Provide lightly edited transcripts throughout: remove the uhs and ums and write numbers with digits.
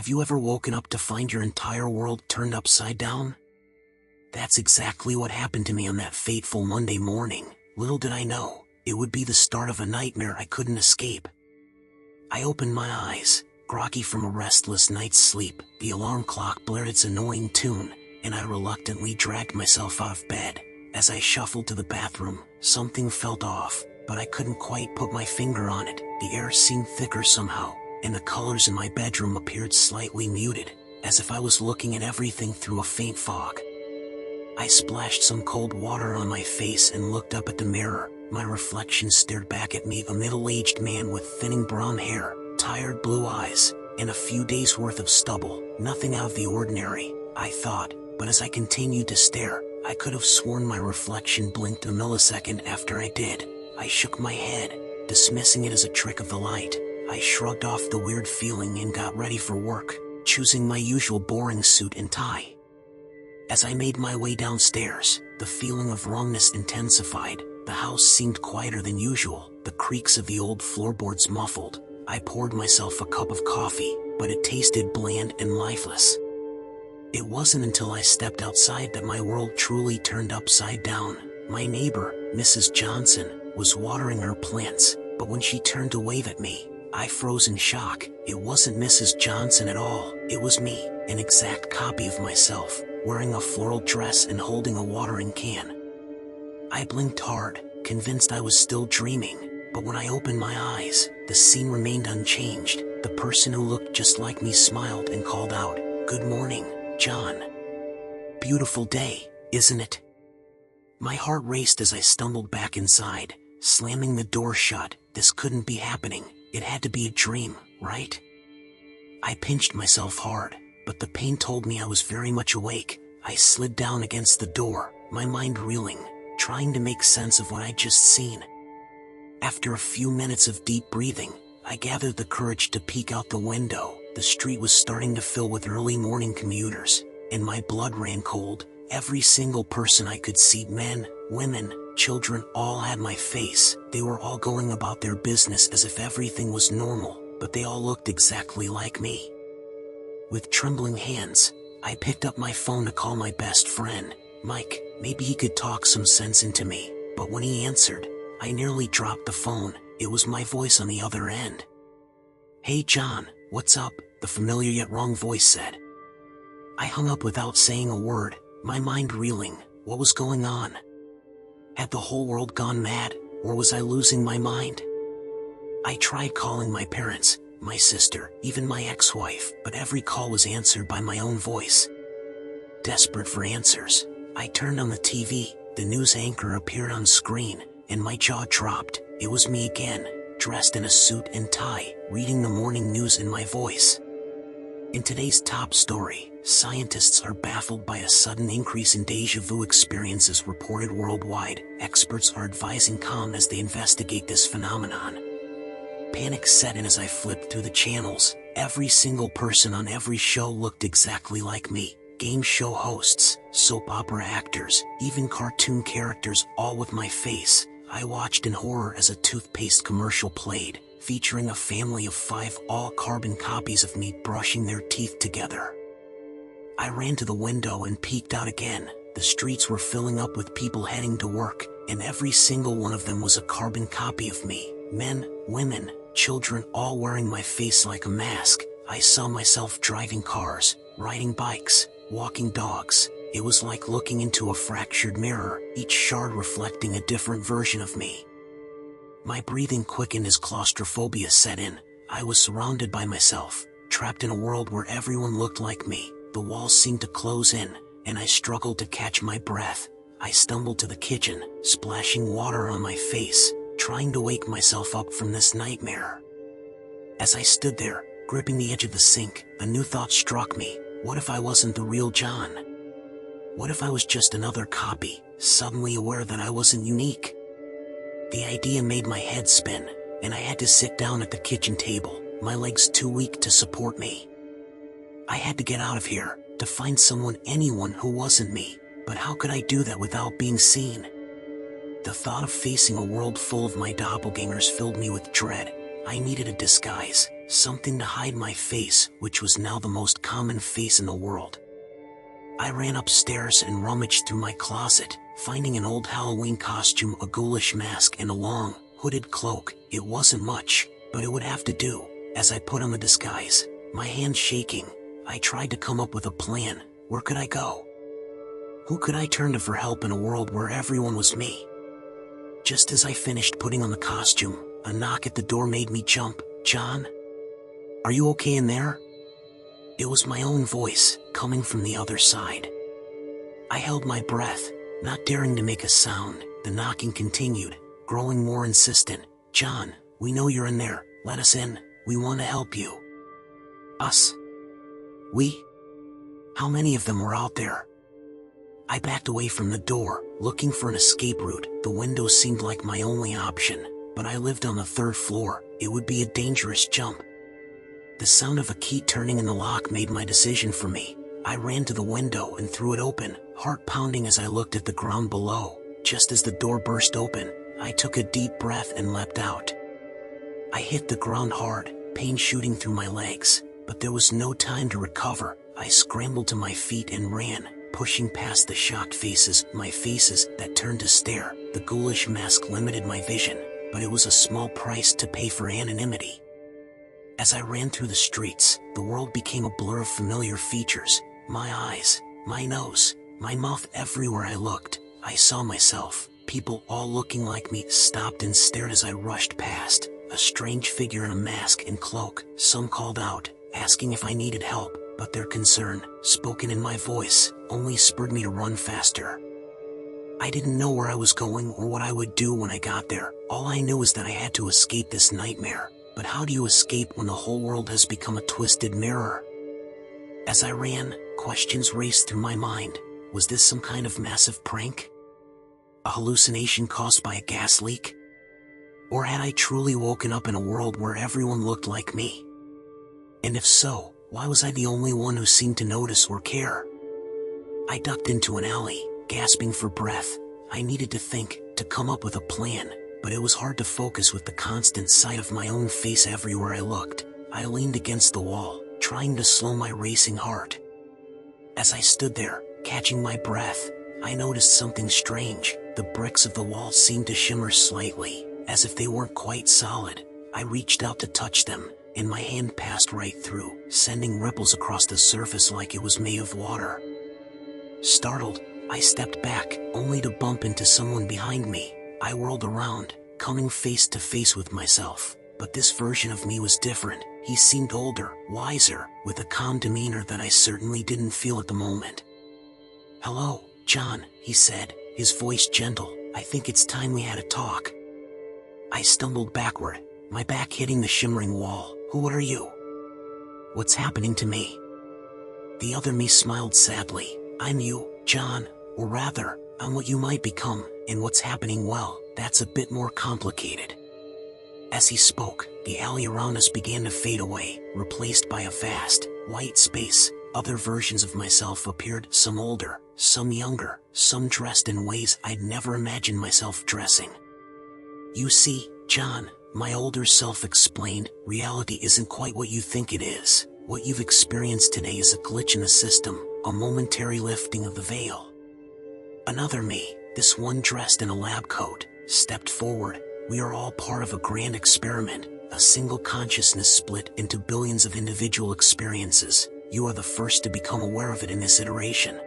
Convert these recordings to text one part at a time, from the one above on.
Have you ever woken up to find your entire world turned upside down? That's exactly what happened to me on that fateful Monday morning. Little did I know, it would be the start of a nightmare I couldn't escape. I opened my eyes, groggy from a restless night's sleep. The alarm clock blared its annoying tune, and I reluctantly dragged myself out of bed. As I shuffled to the bathroom, something felt off, but I couldn't quite put my finger on it. The air seemed thicker somehow, and the colors in my bedroom appeared slightly muted, as if I was looking at everything through a faint fog. I splashed some cold water on my face and looked up at the mirror. My reflection stared back at me, a middle-aged man with thinning brown hair, tired blue eyes, and a few days' worth of stubble. Nothing out of the ordinary, I thought, but as I continued to stare, I could have sworn my reflection blinked a millisecond after I did. I shook my head, dismissing it as a trick of the light. I shrugged off the weird feeling and got ready for work, choosing my usual boring suit and tie. As I made my way downstairs, the feeling of wrongness intensified. The house seemed quieter than usual, the creaks of the old floorboards muffled. I poured myself a cup of coffee, but it tasted bland and lifeless. It wasn't until I stepped outside that my world truly turned upside down. My neighbor, Mrs. Johnson, was watering her plants, but when she turned to wave at me, I froze in shock. It wasn't Mrs. Johnson at all. It was me, an exact copy of myself, wearing a floral dress and holding a watering can. I blinked hard, convinced I was still dreaming, but when I opened my eyes, the scene remained unchanged. The person who looked just like me smiled and called out, "Good morning, John. Beautiful day, isn't it?" My heart raced as I stumbled back inside, slamming the door shut. This couldn't be happening. It had to be a dream, right? I pinched myself hard, but the pain told me I was very much awake. I slid down against the door, my mind reeling, trying to make sense of what I'd just seen. After a few minutes of deep breathing, I gathered the courage to peek out the window. The street was starting to fill with early morning commuters, and my blood ran cold. Every single person I could see, men, women, children, all had my face. They were all going about their business as if everything was normal, but they all looked exactly like me. With trembling hands, I picked up my phone to call my best friend, Mike. Maybe he could talk some sense into me, but when he answered, I nearly dropped the phone. It was my voice on the other end. "Hey John, what's up?" the familiar yet wrong voice said. I hung up without saying a word, my mind reeling. What was going on? Had the whole world gone mad, or was I losing my mind? I tried calling my parents, my sister, even my ex-wife, but every call was answered by my own voice. Desperate for answers, I turned on the TV. The news anchor appeared on screen, and my jaw dropped. It was me again, dressed in a suit and tie, reading the morning news in my voice. In today's top story, scientists are baffled by a sudden increase in déjà vu experiences reported worldwide. Experts are advising calm as they investigate this phenomenon. Panic set in as I flipped through the channels. Every single person on every show looked exactly like me. Game show hosts, soap opera actors, even cartoon characters, all with my face. I watched in horror as a toothpaste commercial played, featuring a family of 5 all carbon copies of me brushing their teeth together. I ran to the window and peeked out again. The streets were filling up with people heading to work, and every single one of them was a carbon copy of me. Men, women, children, all wearing my face like a mask. I saw myself driving cars, riding bikes, walking dogs. It was like looking into a fractured mirror, each shard reflecting a different version of me. My breathing quickened as claustrophobia set in. I was surrounded by myself, trapped in a world where everyone looked like me. The walls seemed to close in, and I struggled to catch my breath. I stumbled to the kitchen, splashing water on my face, trying to wake myself up from this nightmare. As I stood there, gripping the edge of the sink, a new thought struck me. What if I wasn't the real John? What if I was just another copy, suddenly aware that I wasn't unique? The idea made my head spin, and I had to sit down at the kitchen table, my legs too weak to support me. I had to get out of here, to find someone, anyone who wasn't me, but how could I do that without being seen? The thought of facing a world full of my doppelgangers filled me with dread. I needed a disguise, something to hide my face, which was now the most common face in the world. I ran upstairs and rummaged through my closet, finding an old Halloween costume, a ghoulish mask, and a long, hooded cloak. It wasn't much, but it would have to do. As I put on the disguise, my hands shaking, I tried to come up with a plan. Where could I go? Who could I turn to for help in a world where everyone was me? Just as I finished putting on the costume, a knock at the door made me jump. "John? Are you okay in there?" It was my own voice, coming from the other side. I held my breath, not daring to make a sound. The knocking continued, growing more insistent. "John, we know you're in there. Let us in. We want to help you." Us? We? How many of them were out there? I backed away from the door, looking for an escape route. The window seemed like my only option, but I lived on the 3rd floor. It would be a dangerous jump. The sound of a key turning in the lock made my decision for me. I ran to the window and threw it open, heart pounding as I looked at the ground below. Just as the door burst open, I took a deep breath and leapt out. I hit the ground hard, pain shooting through my legs, but there was no time to recover. I scrambled to my feet and ran, pushing past the shocked faces, my faces that turned to stare. The ghoulish mask limited my vision, but it was a small price to pay for anonymity. As I ran through the streets, the world became a blur of familiar features. My eyes, my nose, my mouth. Everywhere I looked, I saw myself. People all looking like me stopped and stared as I rushed past. A strange figure in a mask and cloak. Some called out, asking if I needed help, but their concern, spoken in my voice, only spurred me to run faster. I didn't know where I was going or what I would do when I got there. All I knew was that I had to escape this nightmare. But how do you escape when the whole world has become a twisted mirror? As I ran, questions raced through my mind. Was this some kind of massive prank? A hallucination caused by a gas leak? Or had I truly woken up in a world where everyone looked like me? And if so, why was I the only one who seemed to notice or care? I ducked into an alley, gasping for breath. I needed to think, to come up with a plan, but it was hard to focus with the constant sight of my own face everywhere I looked. I leaned against the wall, trying to slow my racing heart. As I stood there, catching my breath, I noticed something strange. The bricks of the wall seemed to shimmer slightly, as if they weren't quite solid. I reached out to touch them, and my hand passed right through, sending ripples across the surface like it was made of water. Startled, I stepped back, only to bump into someone behind me. I whirled around, coming face to face with myself. But this version of me was different. He seemed older, wiser, with a calm demeanor that I certainly didn't feel at the moment. "Hello, John," he said, his voice gentle. "I think it's time we had a talk." I stumbled backward, my back hitting the shimmering wall. "Who are you? What's happening to me?" The other me smiled sadly. "I'm you, John, or rather, I'm what you might become, and what's happening, well, that's a bit more complicated." As he spoke, the alley around us began to fade away, replaced by a vast, white space. Other versions of myself appeared, some older, some younger, some dressed in ways I'd never imagined myself dressing. "You see, John," my older self explained, "reality isn't quite what you think it is. What you've experienced today is a glitch in the system, a momentary lifting of the veil." Another me, this one dressed in a lab coat, stepped forward. "We are all part of a grand experiment, a single consciousness split into billions of individual experiences. You are the first to become aware of it in this iteration."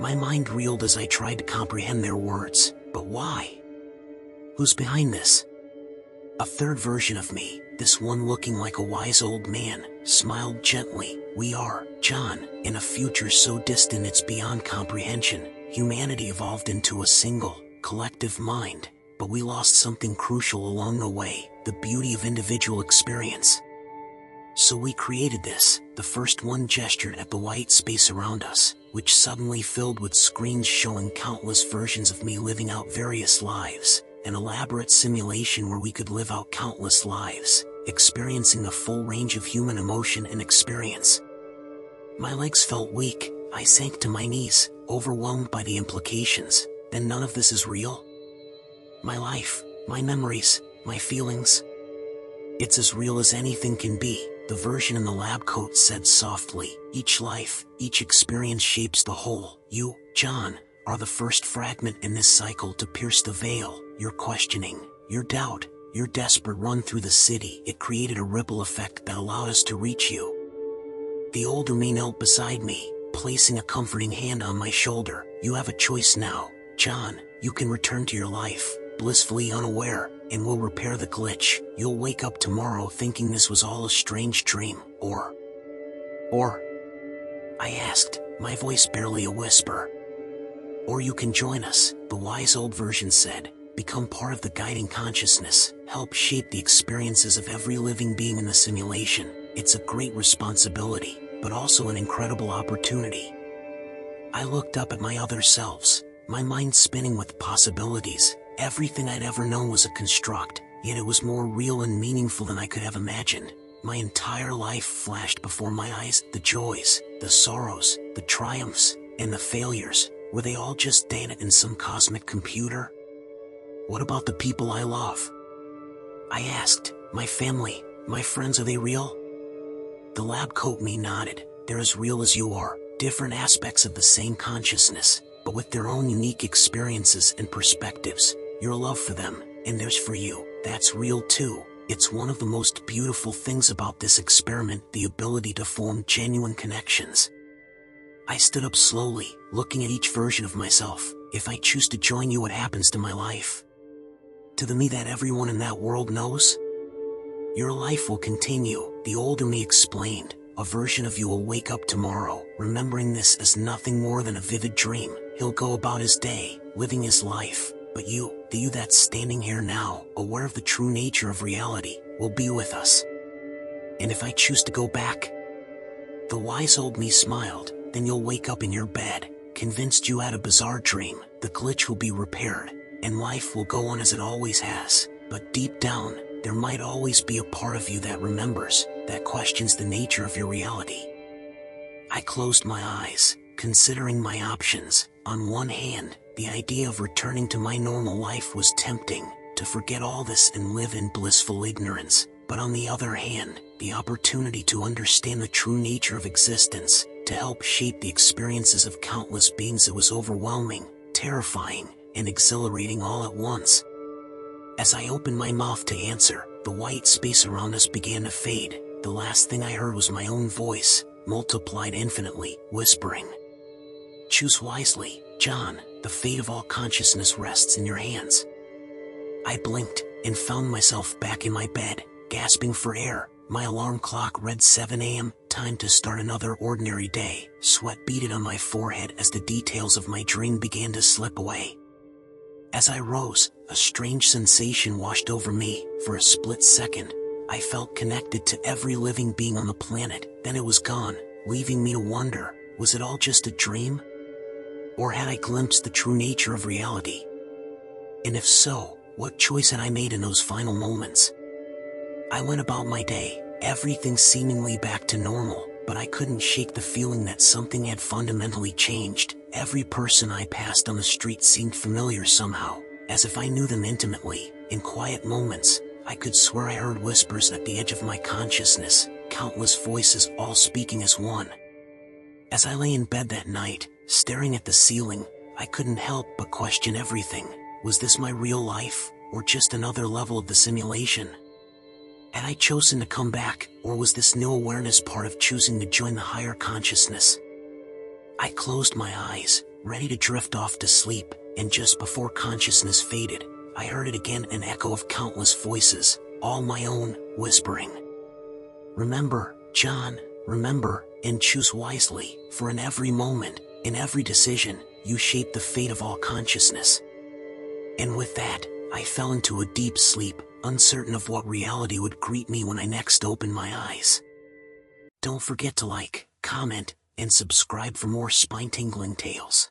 My mind reeled as I tried to comprehend their words. But why? Who's behind this? A third version of me, this one looking like a wise old man, smiled gently. "We are, John, in a future so distant it's beyond comprehension. Humanity evolved into a single, collective mind, but we lost something crucial along the way, the beauty of individual experience. So we created this." The first one gestured at the white space around us, which suddenly filled with screens showing countless versions of me living out various lives, an elaborate simulation where we could live out countless lives, experiencing the full range of human emotion and experience. My legs felt weak. I sank to my knees, overwhelmed by the implications. Then none of this is real? My life, my memories, my feelings? It's as real as anything can be, the version in the lab coat said softly. Each life, each experience shapes the whole. You, John, are the first fragment in this cycle to pierce the veil. Your questioning, your doubt, your desperate run through the city. It created a ripple effect that allowed us to reach you. The older me knelt beside me, placing a comforting hand on my shoulder. You have a choice now, John. You can return to your life, blissfully unaware, and we'll repair the glitch. You'll wake up tomorrow thinking this was all a strange dream, or, I asked, my voice barely a whisper. Or you can join us, the wise old version said. Become part of the guiding consciousness, help shape the experiences of every living being in the simulation. It's a great responsibility, but also an incredible opportunity. I looked up at my other selves, my mind spinning with possibilities. Everything I'd ever known was a construct, yet it was more real and meaningful than I could have imagined. My entire life flashed before my eyes, the joys, the sorrows, the triumphs, and the failures. Were they all just data in some cosmic computer? What about the people I love? I asked. My family, my friends, are they real? The lab coat me nodded. They're as real as you are, different aspects of the same consciousness, but with their own unique experiences and perspectives. Your love for them, and theirs for you, that's real too. It's one of the most beautiful things about this experiment, the ability to form genuine connections. I stood up slowly, looking at each version of myself. If I choose to join you, what happens to my life? To the me that everyone in that world knows? Your life will continue, the older me explained. A version of you will wake up tomorrow, remembering this as nothing more than a vivid dream. He'll go about his day, living his life. But you, the you that's standing here now, aware of the true nature of reality, will be with us. And if I choose to go back? The wise old me smiled. Then you'll wake up in your bed, convinced you had a bizarre dream. The glitch will be repaired, and life will go on as it always has. But deep down, there might always be a part of you that remembers, that questions the nature of your reality. I closed my eyes, considering my options. On one hand, the idea of returning to my normal life was tempting, to forget all this and live in blissful ignorance. But on the other hand, the opportunity to understand the true nature of existence, to help shape the experiences of countless beings, it was overwhelming, terrifying, and exhilarating all at once. As I opened my mouth to answer, the white space around us began to fade. The last thing I heard was my own voice, multiplied infinitely, whispering, "Choose wisely, John, the fate of all consciousness rests in your hands." I blinked, and found myself back in my bed, gasping for air. My alarm clock read 7 a.m., time to start another ordinary day. Sweat beaded on my forehead as the details of my dream began to slip away. As I rose, a strange sensation washed over me. For a split second, I felt connected to every living being on the planet. Then it was gone, leaving me to wonder, was it all just a dream? Or had I glimpsed the true nature of reality? And if so, what choice had I made in those final moments? I went about my day, everything seemingly back to normal, but I couldn't shake the feeling that something had fundamentally changed. Every person I passed on the street seemed familiar somehow, as if I knew them intimately. In quiet moments, I could swear I heard whispers at the edge of my consciousness, countless voices all speaking as one. As I lay in bed that night, staring at the ceiling, I couldn't help but question everything. Was this my real life, or just another level of the simulation? Had I chosen to come back, or was this new awareness part of choosing to join the higher consciousness? I closed my eyes, ready to drift off to sleep, and just before consciousness faded, I heard it again, an echo of countless voices, all my own, whispering, "Remember, John, remember, and choose wisely, for in every moment, in every decision, you shape the fate of all consciousness." And with that, I fell into a deep sleep, uncertain of what reality would greet me when I next opened my eyes. Don't forget to like, comment, and subscribe for more spine-tingling tales.